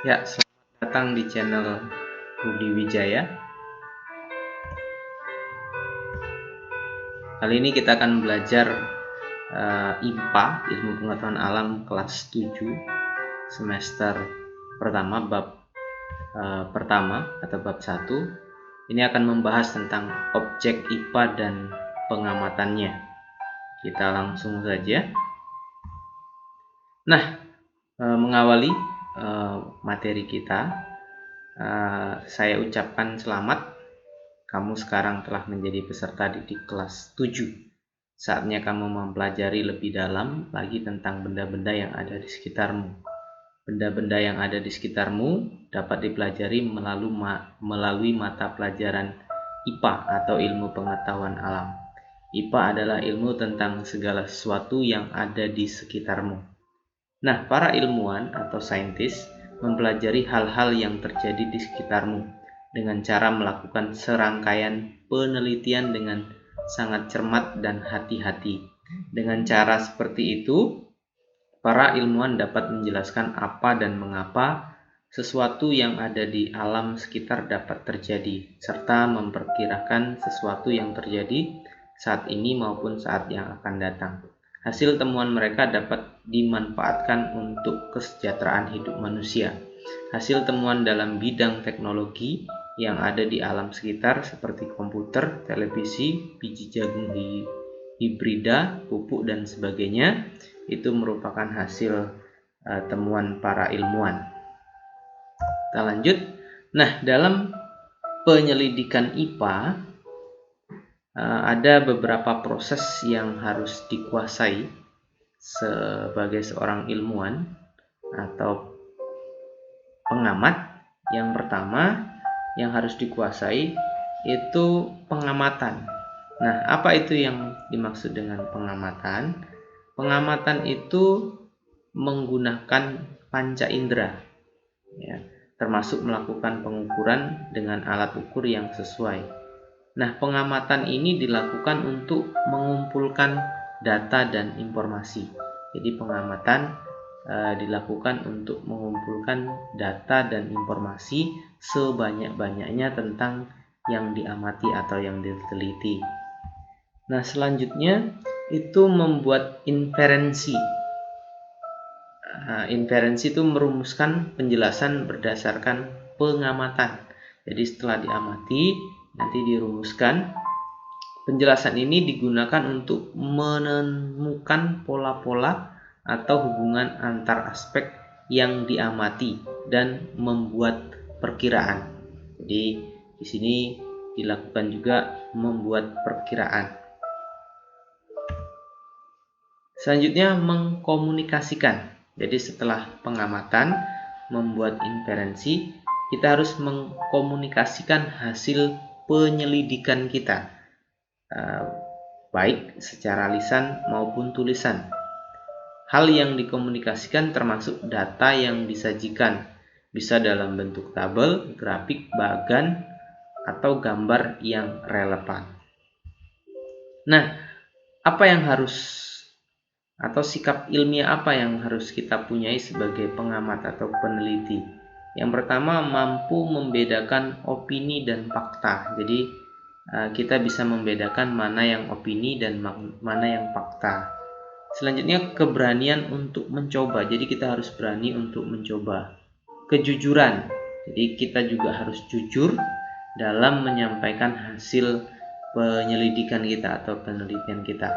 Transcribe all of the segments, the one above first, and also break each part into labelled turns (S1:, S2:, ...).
S1: Ya, selamat datang di channel Budi Wijaya. Kali ini kita akan belajar IPA, Ilmu Pengetahuan Alam kelas 7 semester pertama, bab pertama atau bab 1. Ini akan membahas tentang objek IPA dan pengamatannya. Kita langsung saja. Nah, mengawali materi kita, saya ucapkan selamat. Kamu sekarang telah menjadi peserta didik kelas 7. Saatnya kamu mempelajari lebih dalam lagi tentang benda-benda yang ada di sekitarmu. Benda-benda yang ada di sekitarmu dapat dipelajari melalui mata pelajaran IPA atau Ilmu Pengetahuan Alam. IPA adalah ilmu tentang segala sesuatu yang ada di sekitarmu. Nah, para ilmuwan atau saintis mempelajari hal-hal yang terjadi di sekitarmu dengan cara melakukan serangkaian penelitian dengan sangat cermat dan hati-hati. Dengan cara seperti itu, para ilmuwan dapat menjelaskan apa dan mengapa sesuatu yang ada di alam sekitar dapat terjadi, serta memperkirakan sesuatu yang terjadi saat ini maupun saat yang akan datang. Hasil temuan mereka dapat dimanfaatkan untuk kesejahteraan hidup manusia. Hasil temuan dalam bidang teknologi yang ada di alam sekitar seperti komputer, televisi, biji jagung hibrida, pupuk dan sebagainya itu merupakan hasil temuan para ilmuwan. Kita lanjut. Nah, dalam penyelidikan IPA ada beberapa proses yang harus dikuasai sebagai seorang ilmuwan atau pengamat. Yang pertama yang harus dikuasai itu pengamatan. Nah, apa itu yang dimaksud dengan pengamatan? Pengamatan itu menggunakan panca indera, ya, termasuk melakukan pengukuran dengan alat ukur yang sesuai. Nah, pengamatan ini dilakukan untuk mengumpulkan data dan informasi. Jadi pengamatan dilakukan untuk mengumpulkan data dan informasi sebanyak-banyaknya tentang yang diamati atau yang diteliti. Nah, selanjutnya itu membuat inferensi. Inferensi itu merumuskan penjelasan berdasarkan pengamatan. Jadi setelah diamati, nanti dirumuskan. Penjelasan ini digunakan untuk menemukan pola-pola atau hubungan antar aspek yang diamati dan membuat perkiraan. Jadi di sini dilakukan juga membuat perkiraan. Selanjutnya mengkomunikasikan. Jadi setelah pengamatan, membuat inferensi, kita harus mengkomunikasikan hasil penyelidikan kita, baik secara lisan maupun tulisan. Hal yang dikomunikasikan termasuk data yang disajikan, bisa dalam bentuk tabel, grafik, bagan, atau gambar yang relevan. Nah, apa yang harus atau sikap ilmiah apa yang harus kita punyai sebagai pengamat atau peneliti? Yang pertama, mampu membedakan opini dan fakta. Jadi kita bisa membedakan mana yang opini dan mana yang fakta. Selanjutnya, keberanian untuk mencoba. Jadi kita harus berani untuk mencoba. Kejujuran. Jadi kita juga harus jujur dalam menyampaikan hasil penyelidikan kita atau penelitian kita.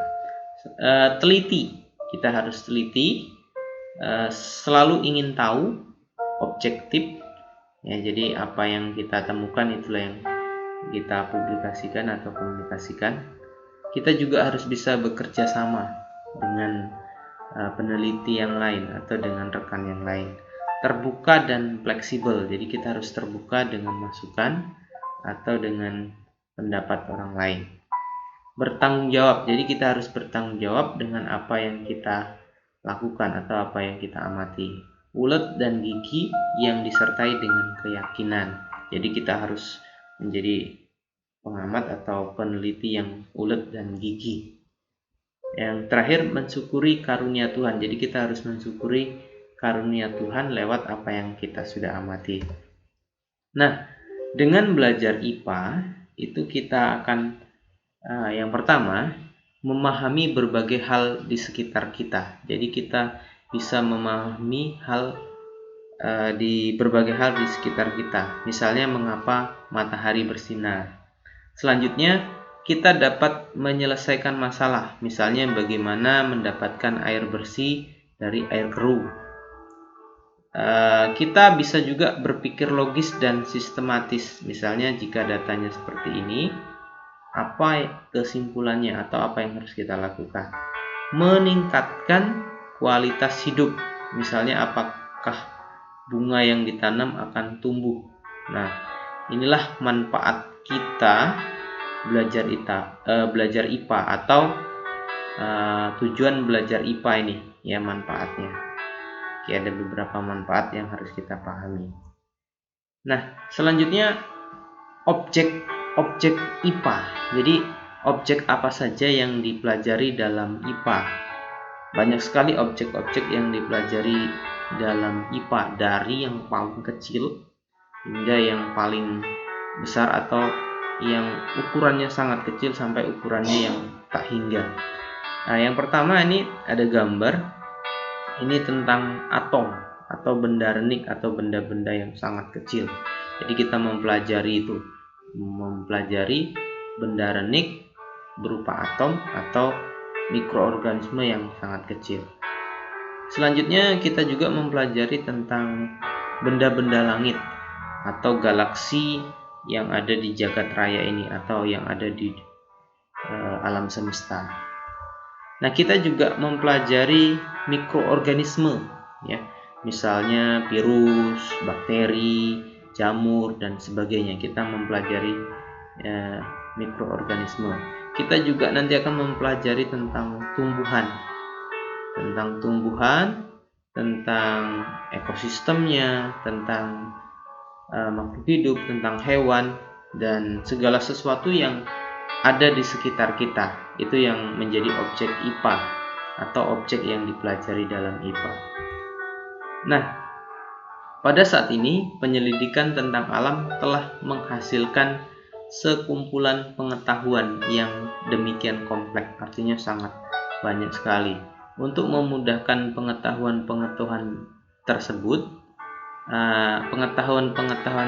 S1: Teliti. Kita harus teliti, selalu ingin tahu, objektif. Ya, jadi apa yang kita temukan itulah yang kita publikasikan atau komunikasikan. Kita juga harus bisa bekerja sama dengan peneliti yang lain atau dengan rekan yang lain. Terbuka dan fleksibel. Jadi kita harus terbuka dengan masukan atau dengan pendapat orang lain. Bertanggung jawab. Jadi kita harus bertanggung jawab dengan apa yang kita lakukan atau apa yang kita amati. Ulet dan gigih yang disertai dengan keyakinan. Jadi kita harus menjadi pengamat atau peneliti yang ulet dan gigih. Yang terakhir, mensyukuri karunia Tuhan. Jadi kita harus mensyukuri karunia Tuhan lewat apa yang kita sudah amati. Nah, dengan belajar IPA itu kita akan yang pertama memahami berbagai hal di sekitar kita. Jadi kita bisa memahami hal di berbagai hal di sekitar kita. Misalnya mengapa matahari bersinar. Selanjutnya kita dapat menyelesaikan masalah. Misalnya bagaimana mendapatkan air bersih dari air keruh. Kita bisa juga berpikir logis dan sistematis. Misalnya jika datanya seperti ini, apa kesimpulannya atau apa yang harus kita lakukan. Meningkatkan kualitas hidup. Misalnya apakah bunga yang ditanam akan tumbuh. Nah, inilah manfaat kita belajar IPA atau tujuan belajar IPA ini, ya, manfaatnya. Oke, ada beberapa manfaat yang harus kita pahami. Nah, selanjutnya objek IPA. Jadi objek apa saja yang dipelajari dalam IPA? Banyak sekali objek-objek yang dipelajari dalam IPA, dari yang paling kecil hingga yang paling besar atau yang ukurannya sangat kecil sampai ukurannya yang tak hingga. Nah, yang pertama ini ada gambar. Ini tentang atom atau benda renik atau benda-benda yang sangat kecil. Jadi kita mempelajari benda renik berupa atom atau mikroorganisme yang sangat kecil. Selanjutnya kita juga mempelajari tentang benda-benda langit atau galaksi yang ada di jagat raya ini atau yang ada di alam semesta. Nah, kita juga mempelajari mikroorganisme, ya, misalnya virus, bakteri, jamur dan sebagainya. Kita mempelajari mikroorganisme. Kita juga nanti akan mempelajari tentang tumbuhan, tentang ekosistemnya, tentang makhluk hidup, tentang hewan, dan segala sesuatu yang ada di sekitar kita. Itu yang menjadi objek IPA atau objek yang dipelajari dalam IPA. Nah, pada saat ini penyelidikan tentang alam telah menghasilkan sekumpulan pengetahuan yang demikian kompleks, artinya sangat banyak sekali. Untuk memudahkan pengetahuan tersebut, pengetahuan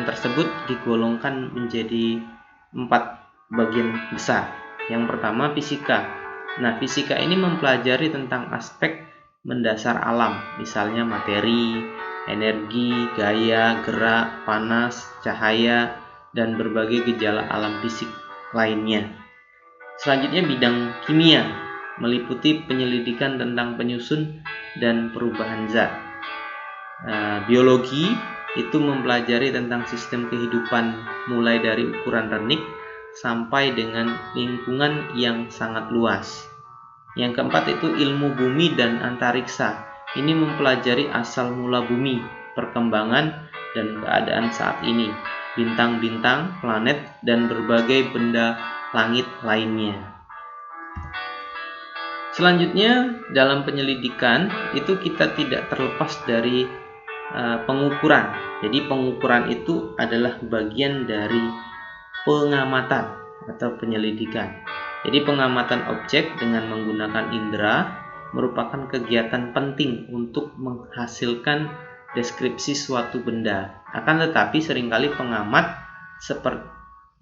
S1: tersebut digolongkan menjadi 4 bagian besar. Yang pertama, fisika. Nah, fisika ini mempelajari tentang aspek mendasar alam, misalnya materi, energi, gaya, gerak, panas, cahaya, dan berbagai gejala alam fisik lainnya. Selanjutnya bidang kimia, meliputi penyelidikan tentang penyusun dan perubahan zat. Biologi itu mempelajari tentang sistem kehidupan mulai dari ukuran renik sampai dengan lingkungan yang sangat luas. Yang keempat itu ilmu bumi dan antariksa. Ini mempelajari asal mula bumi, perkembangan dan keadaan saat ini, bintang-bintang, planet, dan berbagai benda langit lainnya. Selanjutnya, dalam penyelidikan itu kita tidak terlepas dari pengukuran. Jadi pengukuran itu adalah bagian dari pengamatan atau penyelidikan. Jadi pengamatan objek dengan menggunakan indera merupakan kegiatan penting untuk menghasilkan deskripsi suatu benda. Akan tetapi seringkali pengamat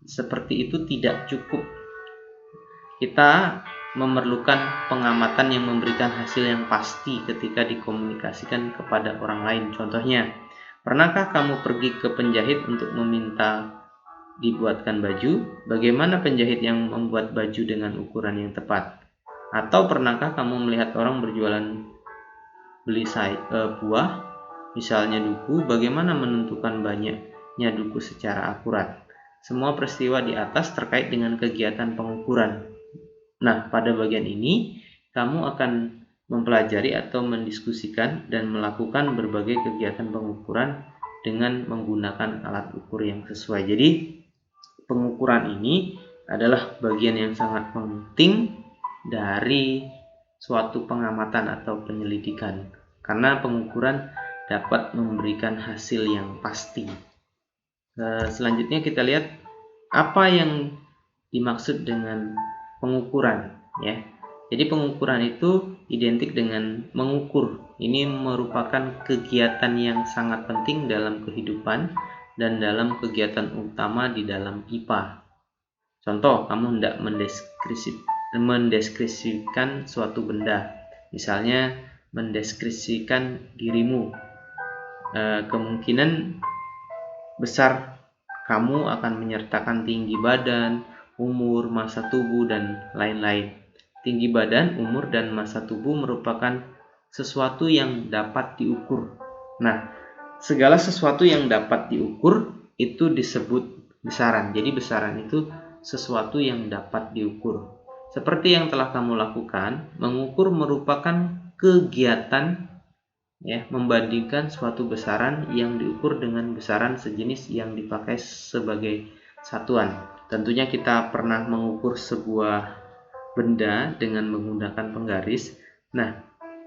S1: seperti itu tidak cukup. Kita memerlukan pengamatan yang memberikan hasil yang pasti ketika dikomunikasikan kepada orang lain. Contohnya, pernahkah kamu pergi ke penjahit untuk meminta dibuatkan baju? Bagaimana penjahit yang membuat baju dengan ukuran yang tepat? Atau pernahkah kamu melihat orang berjualan beli buah, misalnya duku? Bagaimana menentukan banyaknya duku secara akurat? Semua peristiwa di atas terkait dengan kegiatan pengukuran. Nah, pada bagian ini kamu akan mempelajari atau mendiskusikan dan melakukan berbagai kegiatan pengukuran dengan menggunakan alat ukur yang sesuai. Jadi, pengukuran ini adalah bagian yang sangat penting dari suatu pengamatan atau penyelidikan. Karena pengukuran dapat memberikan hasil yang pasti. Selanjutnya kita lihat apa yang dimaksud dengan pengukuran, ya. Jadi pengukuran itu identik dengan mengukur. Ini merupakan kegiatan yang sangat penting dalam kehidupan dan dalam kegiatan utama di dalam IPA. Contoh, kamu hendak mendeskripsikan suatu benda. Misalnya mendeskripsikan dirimu. Kemungkinan besar kamu akan menyertakan tinggi badan, umur, massa tubuh, dan lain-lain. Tinggi badan, umur, dan massa tubuh merupakan sesuatu yang dapat diukur. Nah, segala sesuatu yang dapat diukur itu disebut besaran. Jadi besaran itu sesuatu yang dapat diukur. Seperti yang telah kamu lakukan, mengukur merupakan kegiatan, ya, membandingkan suatu besaran yang diukur dengan besaran sejenis yang dipakai sebagai satuan. Tentunya kita pernah mengukur sebuah benda dengan menggunakan penggaris. Nah,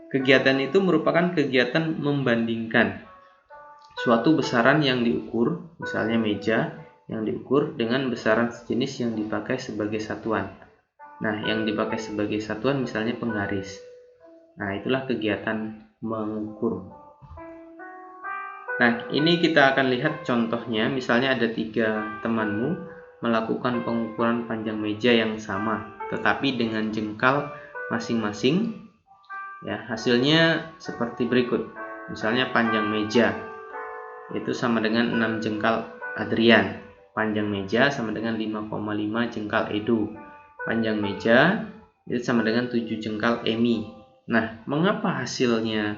S1: kegiatan itu merupakan kegiatan membandingkan suatu besaran yang diukur, misalnya meja yang diukur, dengan besaran sejenis yang dipakai sebagai satuan. Nah, yang dipakai sebagai satuan misalnya penggaris. Nah, itulah kegiatan mengukur. Nah, ini kita akan lihat contohnya. Misalnya ada 3 temanmu melakukan pengukuran panjang meja yang sama, tetapi dengan jengkal masing-masing. Ya, hasilnya seperti berikut. Misalnya panjang meja itu sama dengan 6 jengkal Adrian. Panjang meja sama dengan 5,5 jengkal Edu. Panjang meja itu sama dengan 7 jengkal Emi. Nah, mengapa hasilnya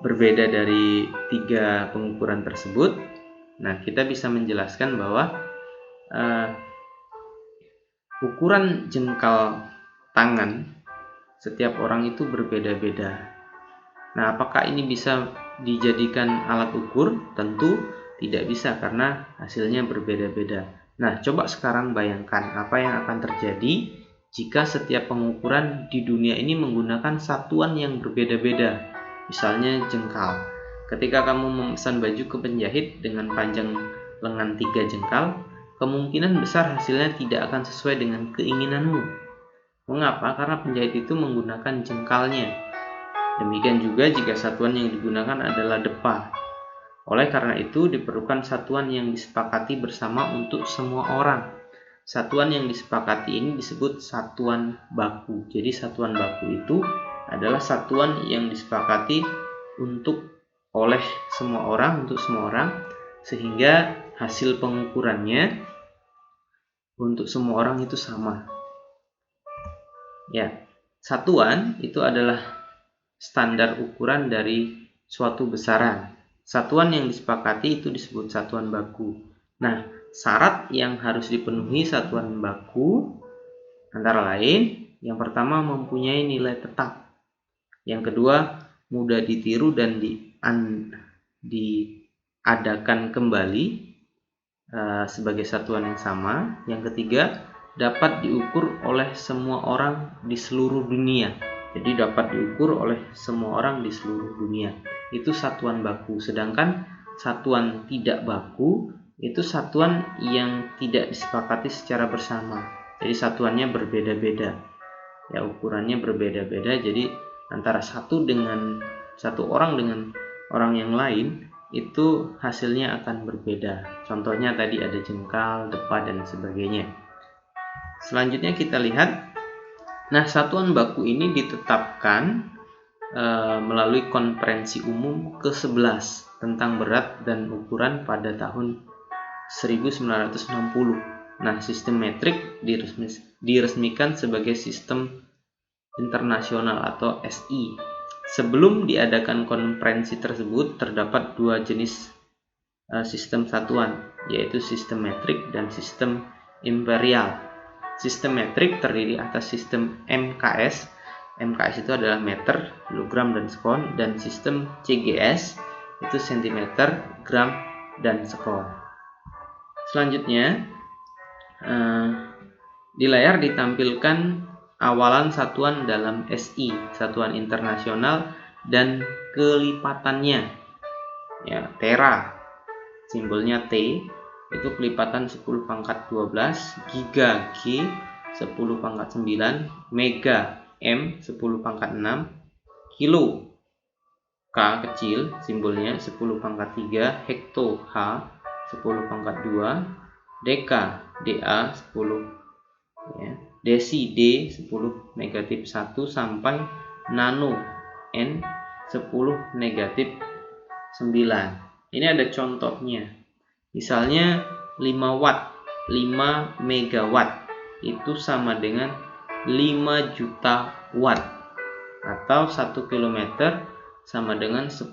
S1: berbeda dari 3 pengukuran tersebut? Nah, kita bisa menjelaskan bahwa ukuran jengkal tangan setiap orang itu berbeda-beda. Nah, apakah ini bisa dijadikan alat ukur? Tentu tidak bisa karena hasilnya berbeda-beda. Nah, coba sekarang bayangkan apa yang akan terjadi jika setiap pengukuran di dunia ini menggunakan satuan yang berbeda-beda. Misalnya jengkal. Ketika kamu memesan baju ke penjahit dengan panjang lengan 3 jengkal, kemungkinan besar hasilnya tidak akan sesuai dengan keinginanmu. Mengapa? Karena penjahit itu menggunakan jengkalnya. Demikian juga jika satuan yang digunakan adalah depa. Oleh karena itu, diperlukan satuan yang disepakati bersama untuk semua orang. Satuan yang disepakati ini disebut satuan baku. Jadi satuan baku itu adalah satuan yang disepakati oleh semua orang, untuk semua orang, sehingga hasil pengukurannya untuk semua orang itu sama. Ya, satuan itu adalah standar ukuran dari suatu besaran. Satuan yang disepakati itu disebut satuan baku. Nah, syarat yang harus dipenuhi satuan baku antara lain, yang pertama mempunyai nilai tetap. Yang kedua, mudah ditiru dan diadakan kembali sebagai satuan yang sama. Yang ketiga, dapat diukur oleh semua orang di seluruh dunia. Jadi dapat diukur oleh semua orang di seluruh dunia. Itu satuan baku. Sedangkan satuan tidak baku itu satuan yang tidak disepakati secara bersama. Jadi satuannya berbeda-beda. Ya, ukurannya berbeda-beda. Jadi antara satu orang dengan orang yang lain itu hasilnya akan berbeda. Contohnya tadi ada jengkal, depa, dan sebagainya. Selanjutnya kita lihat. Nah, satuan baku ini ditetapkan melalui Konferensi Umum ke-11 tentang berat dan ukuran pada tahun 1960. Nah, sistem metrik diresmikan sebagai sistem internasional atau SI. Sebelum diadakan konferensi tersebut, terdapat 2 jenis sistem satuan, yaitu sistem metrik dan sistem imperial. Sistem metrik terdiri atas sistem MKS. MKS itu adalah meter, kilogram, dan sekon. Dan sistem CGS itu sentimeter, gram, dan sekon. Selanjutnya, di layar ditampilkan awalan satuan dalam SI, satuan internasional, dan kelipatannya. ya. Tera simbolnya T, itu kelipatan 10 pangkat 12, giga G 10 pangkat 9, mega M 10 pangkat 6, kilo K kecil simbolnya 10 pangkat 3, hekto H 10 pangkat 2, deka DA 10, ya. Desi D 10 negatif 1 sampai nano N 10 negatif 9. Ini ada contohnya. Misalnya 5 watt, 5 megawatt itu sama dengan 5 juta watt, atau 1 kilometer sama dengan 10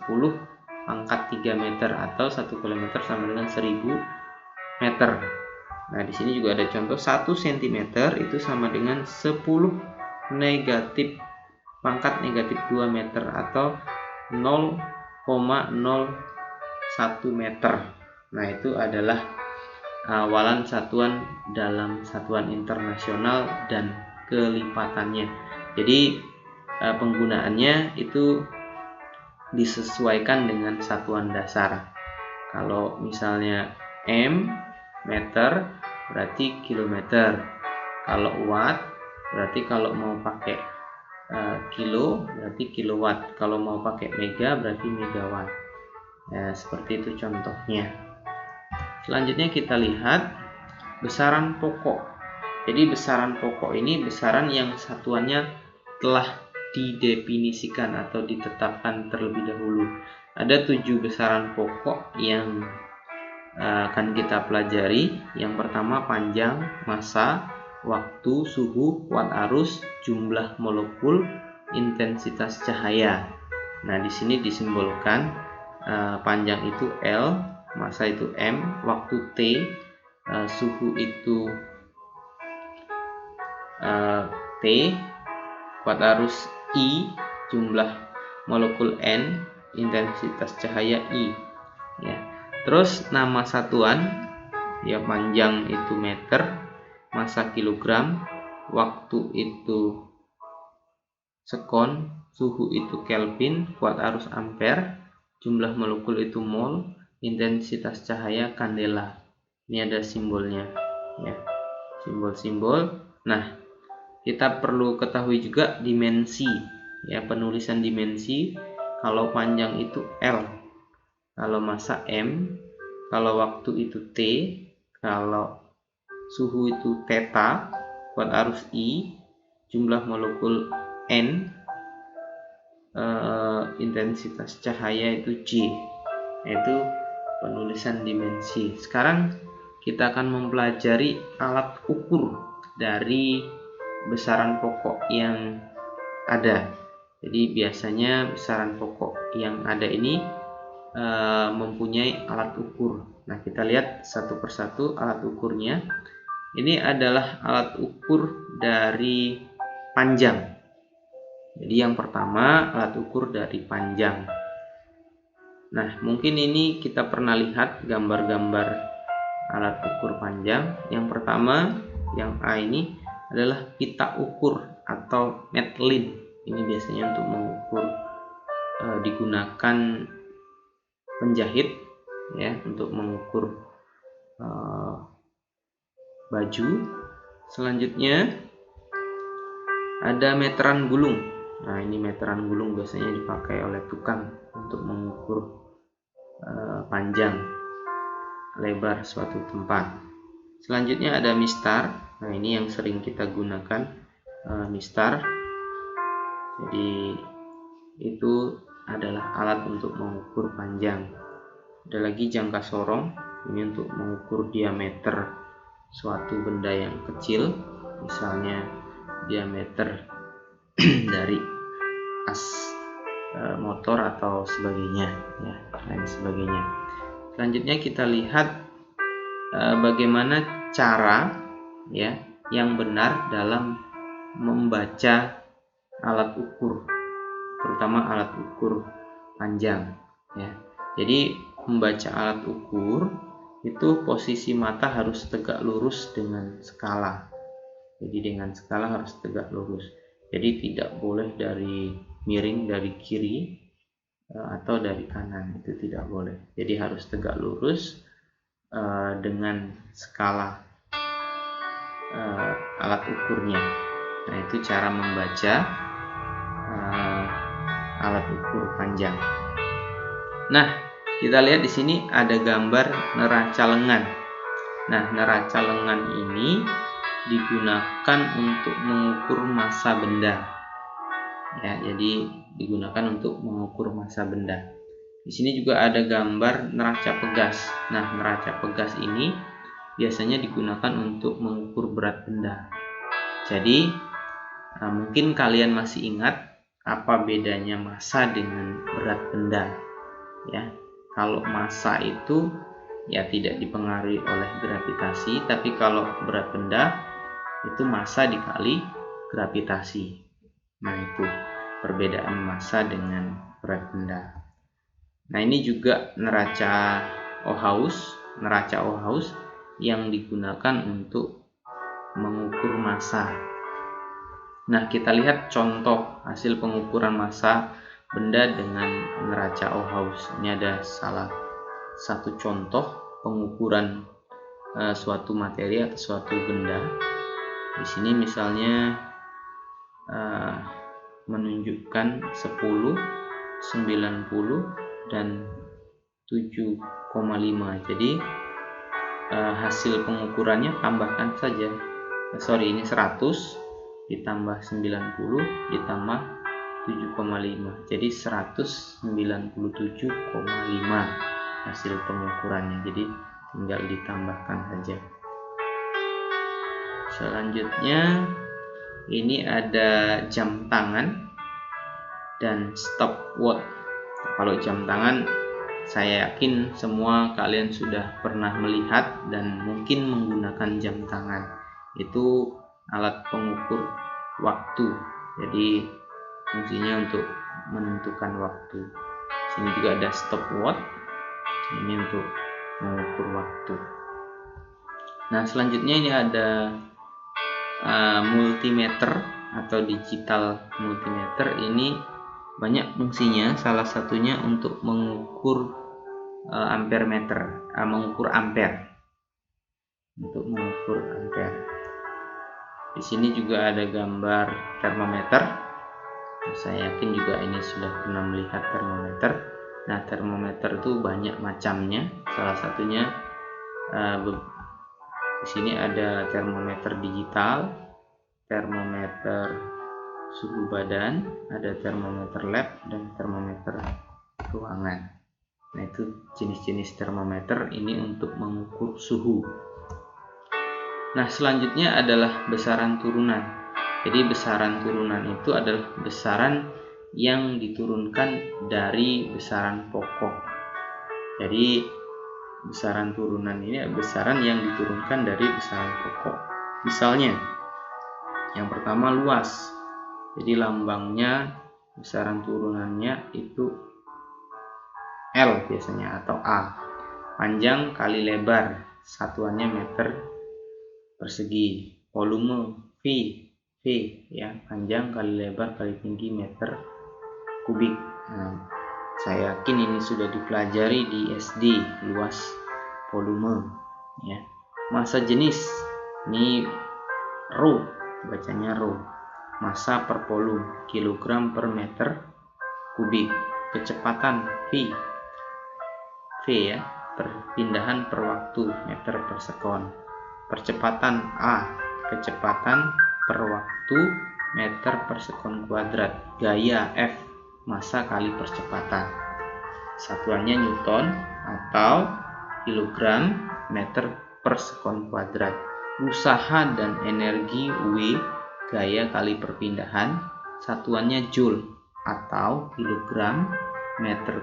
S1: pangkat 3 meter, atau 1 kilometer sama dengan 1000 meter. Nah, di sini juga ada contoh 1 cm itu sama dengan 10 negatif pangkat negatif 2 meter, atau 0,01 meter. Nah, itu adalah awalan satuan dalam satuan internasional dan kelipatannya. Jadi penggunaannya itu disesuaikan dengan satuan dasar. Kalau misalnya M meter berarti kilometer. Kalau watt berarti kalau mau pakai kilo berarti kilowatt. Kalau mau pakai mega berarti megawatt. Ya, seperti itu contohnya. Selanjutnya kita lihat besaran pokok. Jadi besaran pokok ini besaran yang satuannya telah didefinisikan atau ditetapkan terlebih dahulu. Ada 7 besaran pokok yang akan kita pelajari. Yang pertama panjang, massa, waktu, suhu, watt arus, jumlah molekul, intensitas cahaya. Nah, di sini disimbolkan panjang itu L, massa itu M, waktu T, suhu itu T, watt arus I, jumlah molekul N, intensitas cahaya I, ya. Terus nama satuan, ya, panjang itu meter, massa kilogram, waktu itu sekon, suhu itu Kelvin, watt arus ampere, jumlah molekul itu mol, intensitas cahaya kandela. Ini ada simbolnya, ya, simbol-simbol. Nah, kita perlu ketahui juga dimensi, ya, penulisan dimensi. Kalau panjang itu L, kalau massa M, kalau waktu itu T, kalau suhu itu theta, watt arus I, jumlah molekul N, intensitas cahaya itu J. Yaitu penulisan dimensi. Sekarang kita akan mempelajari alat ukur dari besaran pokok yang ada. Jadi biasanya besaran pokok yang ada ini mempunyai alat ukur. Nah, kita lihat satu persatu alat ukurnya. Ini adalah alat ukur dari panjang. Jadi yang pertama alat ukur dari panjang. Nah, mungkin ini kita pernah lihat gambar-gambar alat ukur panjang. Yang pertama, yang A ini adalah pita ukur atau metlin. Ini biasanya untuk mengukur, digunakan penjahit, ya, untuk mengukur baju. Selanjutnya ada meteran gulung. Nah, ini meteran gulung biasanya dipakai oleh tukang untuk mengukur panjang lebar suatu tempat. Selanjutnya ada mistar. Nah, ini yang sering kita gunakan, mistar. Jadi itu adalah alat untuk mengukur panjang. Ada lagi jangka sorong. Ini untuk mengukur diameter suatu benda yang kecil, misalnya diameter dari as motor atau sebagainya, ya, lain sebagainya. Selanjutnya kita lihat bagaimana cara, ya, yang benar dalam membaca alat ukur, terutama alat ukur panjang, ya. Jadi membaca alat ukur itu posisi mata harus tegak lurus dengan skala. Jadi dengan skala harus tegak lurus. Jadi tidak boleh dari miring dari kiri atau dari kanan, itu tidak boleh. Jadi harus tegak lurus dengan skala alat ukurnya. Nah, itu cara membaca alat ukur panjang. Nah, kita lihat di sini ada gambar neraca lengan. Nah, neraca lengan ini digunakan untuk mengukur massa benda. Ya, jadi digunakan untuk mengukur massa benda. Di sini juga ada gambar neraca pegas. Nah, neraca pegas ini biasanya digunakan untuk mengukur berat benda. Jadi, mungkin kalian masih ingat apa bedanya massa dengan berat benda. Ya, kalau massa itu ya tidak dipengaruhi oleh gravitasi, tapi kalau berat benda itu massa dikali gravitasi. Nah, itu perbedaan massa dengan berat benda. Nah, ini juga neraca Ohaus yang digunakan untuk mengukur massa. Nah, kita lihat contoh hasil pengukuran massa benda dengan neraca Ohaus. Ini ada salah satu contoh pengukuran suatu materi atau suatu benda. Di sini misalnya menunjukkan 10, 90 dan 7,5. Jadi hasil pengukurannya tambahkan saja. Ini 100 ditambah 90 ditambah 7,5. Jadi 197,5 hasil pengukurannya. Jadi tinggal ditambahkan saja. Selanjutnya ini ada jam tangan dan stopwatch. Kalau jam tangan, saya yakin semua kalian sudah pernah melihat dan mungkin menggunakan jam tangan. Itu alat pengukur waktu. Jadi fungsinya untuk menentukan waktu. Sini juga ada stopwatch. Ini untuk mengukur waktu. Nah, selanjutnya ini ada multimeter atau digital multimeter. Ini banyak fungsinya, salah satunya untuk mengukur ampere meter, mengukur ampere. Untuk mengukur ampere. Di sini juga ada gambar termometer. Saya yakin juga ini sudah pernah melihat termometer. Nah, termometer itu banyak macamnya. Salah satunya di sini ada termometer digital, termometer suhu badan, ada termometer lab dan termometer ruangan. Nah, itu jenis-jenis termometer ini untuk mengukur suhu. Nah, selanjutnya adalah besaran turunan. Jadi besaran turunan itu adalah besaran yang diturunkan dari besaran pokok. Jadi besaran turunan ini adalah besaran yang diturunkan dari besaran pokok. Misalnya, yang pertama luas. Jadi lambangnya, besaran turunannya itu L biasanya atau A. Panjang kali lebar, satuannya meter persegi. Volume V ya, panjang kali lebar kali tinggi meter kubik. Nah, saya yakin ini sudah dipelajari di SD, luas, volume ya. Massa jenis ini rho, bacanya rho. Massa per volume, kilogram per meter kubik. Kecepatan V ya, perpindahan per waktu, meter per sekon. Percepatan A, kecepatan per waktu, meter per sekon kuadrat. Gaya F, massa kali percepatan. Satuannya Newton atau kilogram meter per sekon kuadrat. Usaha dan energi W, gaya kali perpindahan, satuannya Joule atau kilogram meter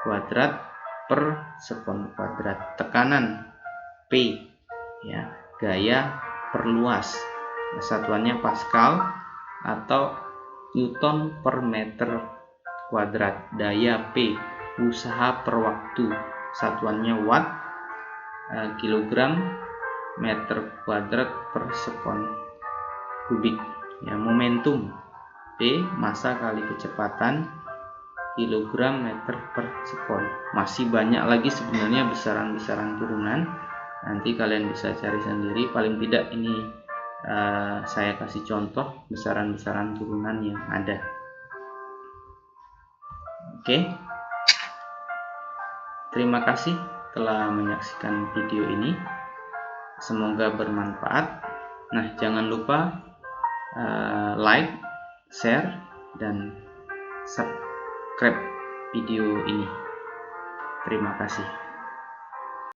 S1: kuadrat per sekon kuadrat. Tekanan P ya, gaya per luas, satuannya Pascal atau Newton per meter kuadrat. Daya P, usaha per waktu, satuannya Watt, kilogram meter kuadrat per sekon kubik ya. Momentum P, massa kali kecepatan, kilogram meter per sekon. Masih banyak lagi sebenarnya besaran-besaran turunan. Nanti kalian bisa cari sendiri. Paling tidak ini saya kasih contoh besaran-besaran turunan yang ada. Oke. Terima kasih telah menyaksikan video ini. Semoga bermanfaat. Nah, jangan lupa like, share, dan subscribe video ini. Terima kasih.